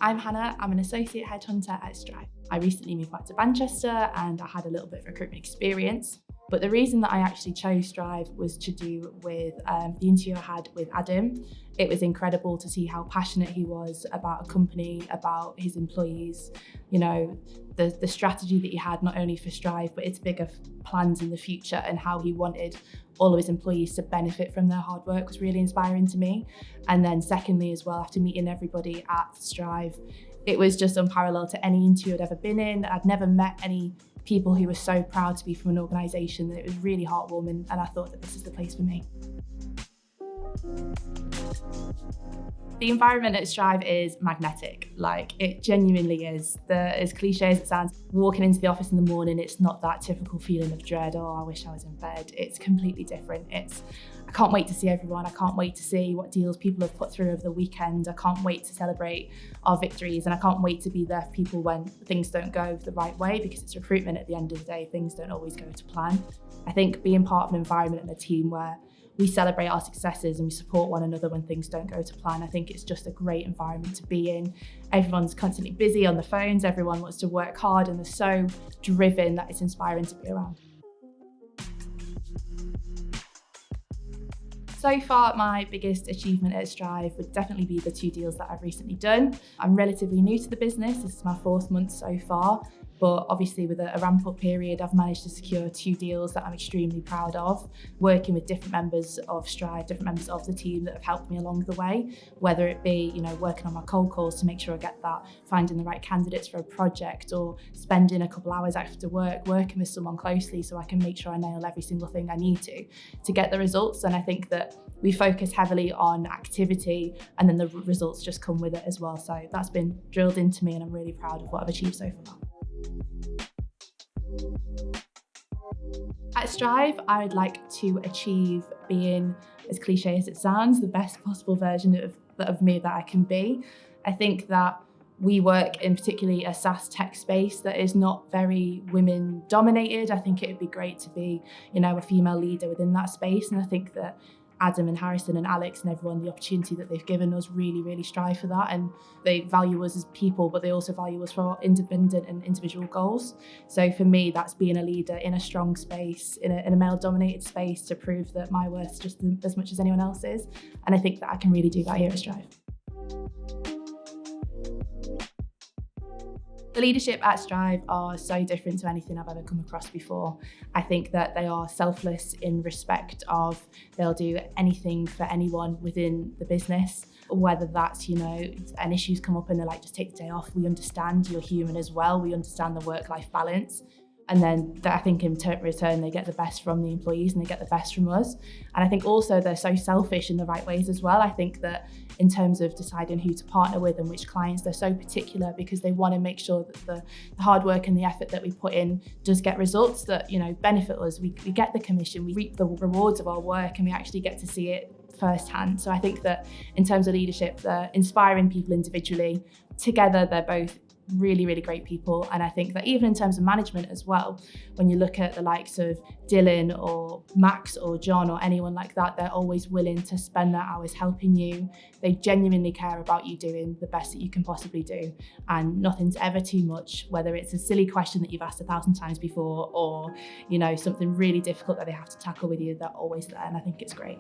I'm Hannah, I'm an associate headhunter at Strive. I recently moved back to Manchester and I had a little bit of recruitment experience. But the reason that I actually chose Strive was to do with the interview I had with Adam. It was incredible to see how passionate he was about a company, about his employees, you know, the strategy that he had not only for Strive, but its bigger plans in the future and how he wanted all of his employees to benefit from their hard work was really inspiring to me. And then secondly as well, after meeting everybody at Strive, it was just unparalleled to any interview I'd ever been in. I'd never met any people who were so proud to be from an organisation that it was really heartwarming, and I thought that this is the place for me. The environment at Strive is magnetic, like it genuinely is. As cliche as it sounds, walking into the office in the morning, it's not that typical feeling of dread, oh, I wish I was in bed. It's completely different. I can't wait to see everyone. I can't wait to see what deals people have put through over the weekend. I can't wait to celebrate our victories, and I can't wait to be there for people when things don't go the right way, because it's recruitment at the end of the day, things don't always go to plan. I think being part of an environment and a team where we celebrate our successes and we support one another when things don't go to plan, I think it's just a great environment to be in. Everyone's constantly busy on the phones, everyone wants to work hard, and they're so driven that it's inspiring to be around. So far, my biggest achievement at Strive would definitely be the 2 deals that I've recently done. I'm relatively new to the business, this is my 4th month so far, but obviously with a ramp-up period, I've managed to secure 2 deals that I'm extremely proud of, working with different members of Strive, different members of the team that have helped me along the way, whether it be, working on my cold calls to make sure I get that, finding the right candidates for a project, or spending a couple hours after work working with someone closely so I can make sure I nail every single thing I need to get the results. And I think that we focus heavily on activity and then the results just come with it as well. So that's been drilled into me and I'm really proud of what I've achieved so far. At Strive, I would like to achieve being, as cliche as it sounds, the best possible version of me that I can be. I think that we work in particularly a SaaS tech space that is not very women dominated. I think it would be great to be, a female leader within that space. And I think that Adam and Harrison and Alex and everyone, the opportunity that they've given us really strive for that. And they value us as people, but they also value us for our independent and individual goals. So for me, that's being a leader in a strong space, in a male-dominated space, to prove that my worth's just as much as anyone else's. And I think that I can really do that here at Strive. The leadership at Strive are so different to anything I've ever come across before. I think that they are selfless in respect of they'll do anything for anyone within the business, whether that's, an issue's come up and they're like, just take the day off. We understand you're human as well. We understand the work-life balance. And then I think in return, they get the best from the employees and they get the best from us. And I think also they're so selfish in the right ways as well. I think that in terms of deciding who to partner with and which clients, they're so particular because they want to make sure that the hard work and the effort that we put in does get results that, benefit us. We get the commission, we reap the rewards of our work, and we actually get to see it firsthand. So I think that in terms of leadership, they're inspiring people individually. Together, they're both really great people. And I think that even in terms of management as well, when you look at the likes of Dylan or Max or John or anyone like that, they're always willing to spend their hours helping you. They genuinely care about you doing the best that you can possibly do, and nothing's ever too much, whether it's a silly question that you've asked 1,000 times before or something really difficult that they have to tackle with you, they're always there, and I think it's great.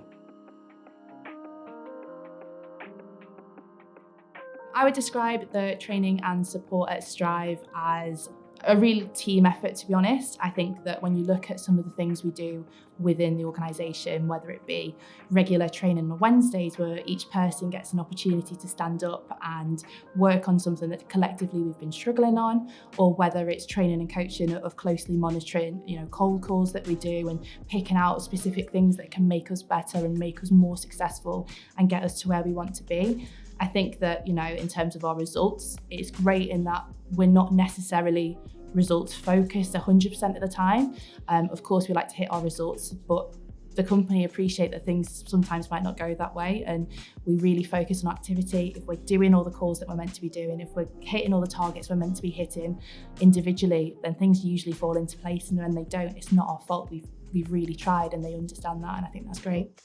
I would describe the training and support at Strive as a real team effort, to be honest. I think that when you look at some of the things we do within the organisation, whether it be regular training on Wednesdays where each person gets an opportunity to stand up and work on something that collectively we've been struggling on, or whether it's training and coaching of closely monitoring, cold calls that we do and picking out specific things that can make us better and make us more successful and get us to where we want to be. I think that, in terms of our results, it's great in that we're not necessarily results focused 100% of the time. Of course, we like to hit our results, but the company appreciate that things sometimes might not go that way, and we really focus on activity. If we're doing all the calls that we're meant to be doing, if we're hitting all the targets we're meant to be hitting individually, then things usually fall into place, and when they don't, it's not our fault. We've really tried, and they understand that, and I think that's great.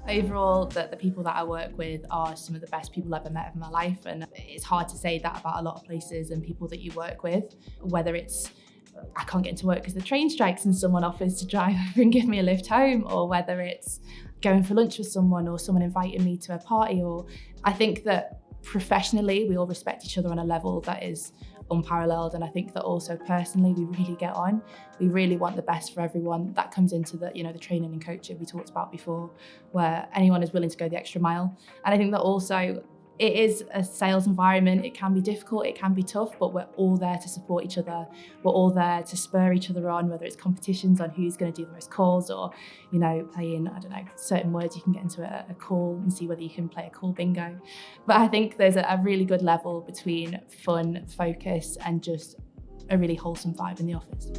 Overall, the people that I work with are some of the best people I've ever met in my life, and it's hard to say that about a lot of places and people that you work with, whether it's I can't get into work because the train strikes and someone offers to drive over and give me a lift home, or whether it's going for lunch with someone or someone inviting me to a party. Or I think that professionally we all respect each other on a level that is unparalleled, and I think that also personally we really get on. We really want the best for everyone. That comes into the the training and coaching we talked about before, where anyone is willing to go the extra mile. And I think that also it is a sales environment. It can be difficult, it can be tough, but we're all there to support each other. We're all there to spur each other on, whether it's competitions on who's going to do the most calls, or playing, I don't know, certain words. You can get into a call and see whether you can play a call bingo. But I think there's a really good level between fun, focus, and just a really wholesome vibe in the office.